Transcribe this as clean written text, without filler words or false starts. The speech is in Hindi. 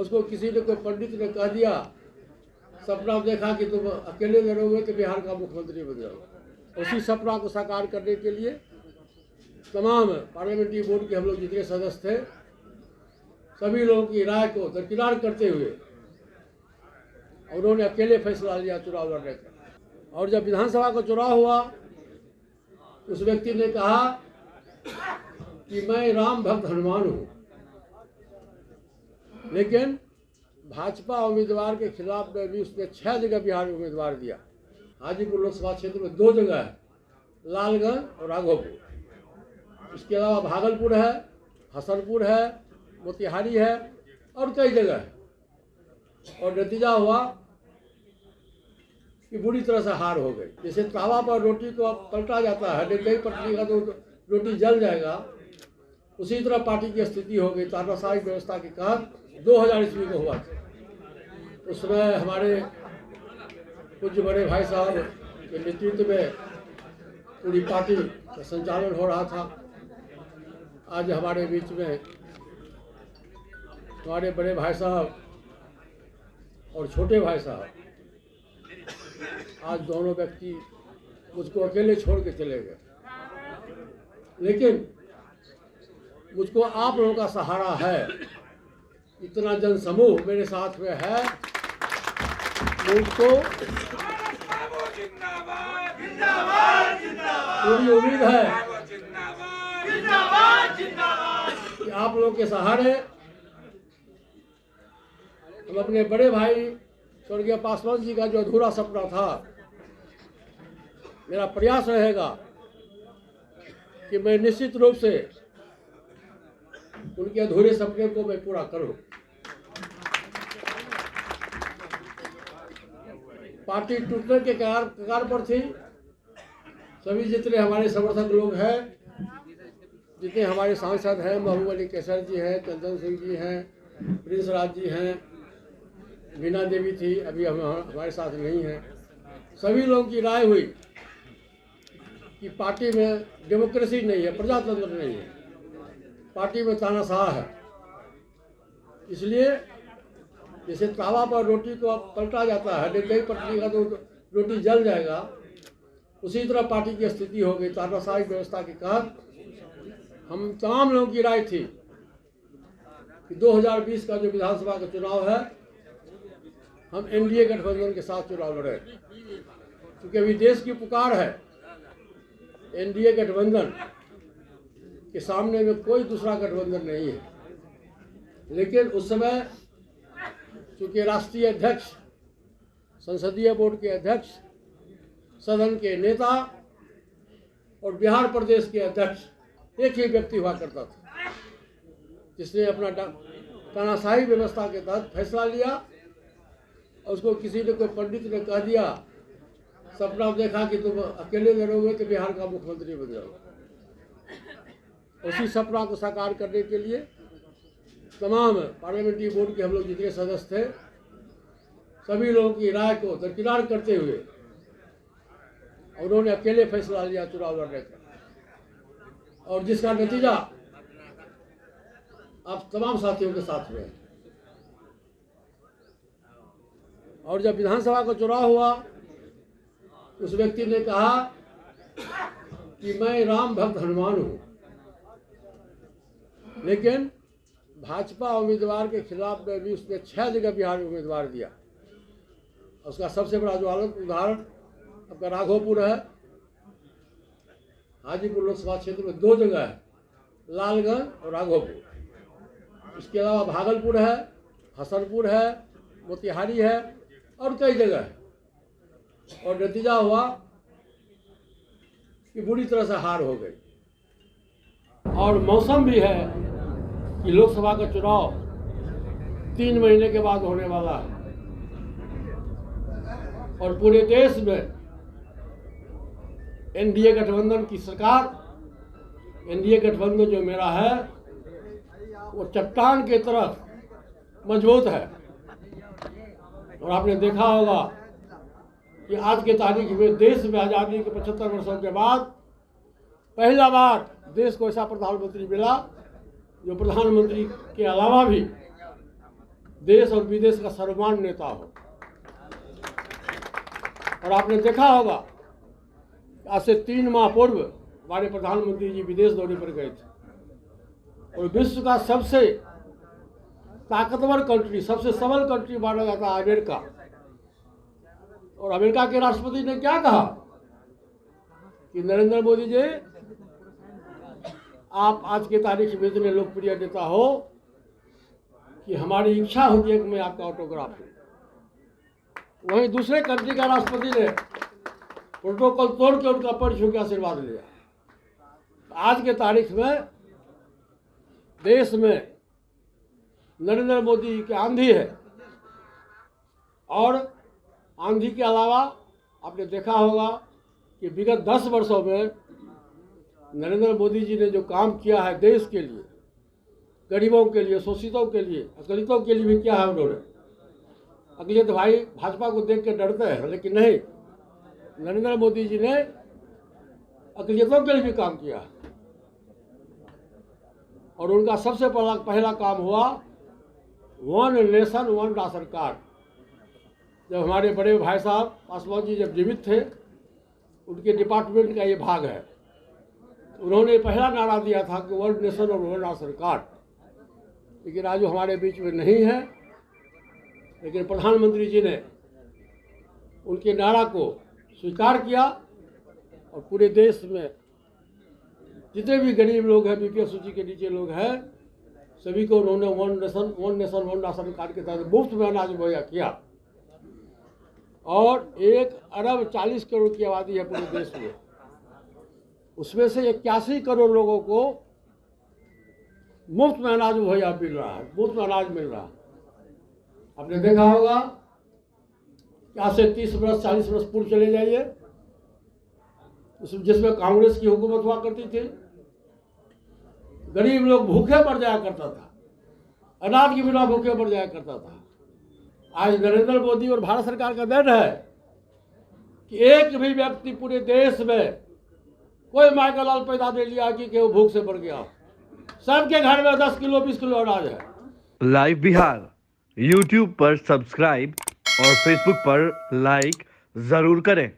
उसको किसी ने, कोई पंडित ने कह दिया, सपना देखा कि तुम अकेले लड़ोगे तो बिहार का मुख्यमंत्री बन जाओगे। उसी सपना को साकार करने के लिए तमाम पार्लियामेंट्री बोर्ड के हम लोग जितने सदस्य थे, सभी लोगों की राय को दरकिनार करते हुए उन्होंने अकेले फैसला लिया चुनाव लड़ने का। और जब विधानसभा का चुनाव हुआ, उस व्यक्ति ने कहा कि मैं राम भक्त हनुमान हूँ, लेकिन भाजपा उम्मीदवार के खिलाफ में भी उसने 6 जगह बिहार में उम्मीदवार दिया। हाजीपुर लोकसभा क्षेत्र में 2 जगह है, लालगंज और राघोपुर। इसके अलावा भागलपुर है, हसनपुर है, मोतिहारी है और कई जगह है। और नतीजा हुआ कि बुरी तरह से हार हो गई। जैसे तावा पर रोटी को पलटा जाता है, नहीं पलटेगा तो रोटी जल जाएगा, उसी तरह पार्टी की स्थिति हो गई। तानाशाही व्यवस्था के तहत 2000 ईस्वी को हुआ था। उस समय हमारे कुछ बड़े भाई साहब के नेतृत्व में पूरी पार्टी का संचालन हो रहा था। आज हमारे बीच में हमारे बड़े भाई साहब और छोटे भाई साहब, आज दोनों व्यक्ति मुझको अकेले छोड़ के चले गए, लेकिन मुझको आप लोगों का सहारा है। इतना जनसमूह मेरे साथ में है, मुझको पूरी उम्मीद है कि आप लोगों के सहारे हम अपने बड़े भाई स्वर्गीय पासवान जी का जो अधूरा सपना था, मेरा प्रयास रहेगा कि मैं निश्चित रूप से उनके अधूरे सपने को मैं पूरा करूं। पार्टी टूटने के कगार पर थी। सभी जितने हमारे समर्थक लोग हैं, जितने हमारे सांसद हैं, महबूब अली कैसर जी हैं, चंदन सिंह जी हैं, प्रिंस राज जी हैं, वीना देवी थी, अभी हमारे साथ नहीं है। सभी लोगों की राय हुई कि पार्टी में डेमोक्रेसी नहीं है, प्रजातंत्र नहीं है, पार्टी में तानाशाह है। इसलिए जैसे तावा पर रोटी को पलटा जाता है, नहीं पलटेगा तो रोटी जल जाएगा, उसी तरह पार्टी की स्थिति हो गई। तानाशाही व्यवस्था के तहत हम तमाम लोगों की राय थी कि 2020 का जो विधानसभा का चुनाव है, हम एनडीए गठबंधन के साथ चुनाव लड़े, क्योंकि अभी देश की पुकार है। एनडीए गठबंधन के सामने में कोई दूसरा गठबंधन नहीं है। लेकिन उस समय चूँकि राष्ट्रीय अध्यक्ष, संसदीय बोर्ड के अध्यक्ष, सदन के नेता और बिहार प्रदेश के अध्यक्ष एक ही व्यक्ति हुआ करता था, जिसने अपना तानाशाही व्यवस्था के तहत फैसला लिया। और उसको किसी ने, कोई पंडित ने कह दिया, सपना देखा कि तुम अकेले लड़ोगे तो बिहार का मुख्यमंत्री बन जाओगे। उसी सपना को साकार करने के लिए तमाम पार्लियामेंट्री बोर्ड के हम लोग जितने सदस्य थे, सभी लोगों की राय को दरकिनार करते हुए उन्होंने अकेले फैसला लिया चुनाव लड़ने का। और जिसका नतीजा आप तमाम साथियों के साथ में है। और जब विधानसभा का चुनाव हुआ, उस व्यक्ति ने कहा कि मैं राम भक्त हनुमान हूँ, लेकिन भाजपा उम्मीदवार के खिलाफ में भी उसने 6 जगह बिहार में उम्मीदवार दिया। उसका सबसे बड़ा ज्वलंत उदाहरण आपका राघोपुर है। हाजीपुर लोकसभा क्षेत्र में 2 जगह है, लालगंज और राघोपुर। इसके अलावा भागलपुर है, हसनपुर है, मोतिहारी है और कई जगह है। और नतीजा हुआ कि बुरी तरह से हार हो गई। और मौसम भी है कि लोकसभा का चुनाव 3 महीने के बाद होने वाला है और पूरे देश में एनडीए गठबंधन की सरकार, एनडीए गठबंधन जो मेरा है वो चट्टान के तरफ मजबूत है। और आपने देखा होगा कि आज के तारीख में देश में आज़ादी के 75 वर्षों के बाद पहला बार देश को ऐसा प्रधानमंत्री मिला जो प्रधानमंत्री के अलावा भी देश और विदेश का सर्वमान्य नेता हो। और आपने देखा होगा आज से 3 माह पूर्व हमारे प्रधानमंत्री जी विदेश दौरे पर गए थे और विश्व का सबसे ताकतवर कंट्री, सबसे सबल कंट्री माना जाता है अमेरिका। और अमेरिका के राष्ट्रपति ने क्या कहा कि नरेंद्र मोदी जी, आप आज के तारीख में इतने लोकप्रिय नेता हो कि हमारी इच्छा होती है कि मैं आपका ऑटोग्राफ लूं। वहीं दूसरे कंट्री का राष्ट्रपति ने प्रोटोकॉल तोड़ के उनका पैर छू के आशीर्वाद लिया। आज के तारीख में देश में नरेंद्र मोदी की आंधी है। और आंधी के अलावा आपने देखा होगा कि विगत 10 वर्षों में नरेंद्र मोदी जी ने जो काम किया है देश के लिए, गरीबों के लिए, शोषितों के लिए, अकलितों के लिए भी किया है उन्होंने। अकलियत भाई भाजपा को देख के डरते हैं, लेकिन नहीं, नरेंद्र मोदी जी ने अकलियतों के लिए भी काम किया है। और उनका सबसे पहला काम हुआ 1 नेशन 1 राशन कार्ड। जब हमारे बड़े भाई साहब पासवान जी जब जीवित थे, उनके डिपार्टमेंट का ये भाग है, उन्होंने पहला नारा दिया था कि 1 नेशन और 1 राशन कार्ड। लेकिन आज वो हमारे बीच में नहीं है, लेकिन प्रधानमंत्री जी ने उनके नारा को स्वीकार किया और पूरे देश में जितने भी गरीब लोग हैं, बीपीएल सूची के नीचे लोग हैं, सभी को उन्होंने 1 नेशन 1 राशन कार्ड के तहत मुफ्त में अनाज मुहैया किया। और 1 अरब 40 करोड़ की आबादी है पूरे देश में, उसमें से 81 करोड़ लोगों को मुफ्त में अनाज मुहैया मिल रहा है, मुफ्त में अनाज मिल रहा है। आपने देखा होगा कि आज से 30 वर्ष 40 वर्ष पूर्व चले जाइए, जिसमें कांग्रेस की हुकूमत हुआ करती थी, गरीब लोग भूखे मर जाया करता था, अनाज के बिना भूखे मर जाया करता था। आज नरेंद्र मोदी और भारत सरकार का देन है कि एक भी व्यक्ति पूरे देश में कोई माय का लाल पैदा नहीं लिया कि वो भूख से मर गया। सबके घर में 10 किलो 20 किलो अनाज है। लाइव बिहार यूट्यूब पर सब्सक्राइब और फेसबुक पर लाइक जरूर करें।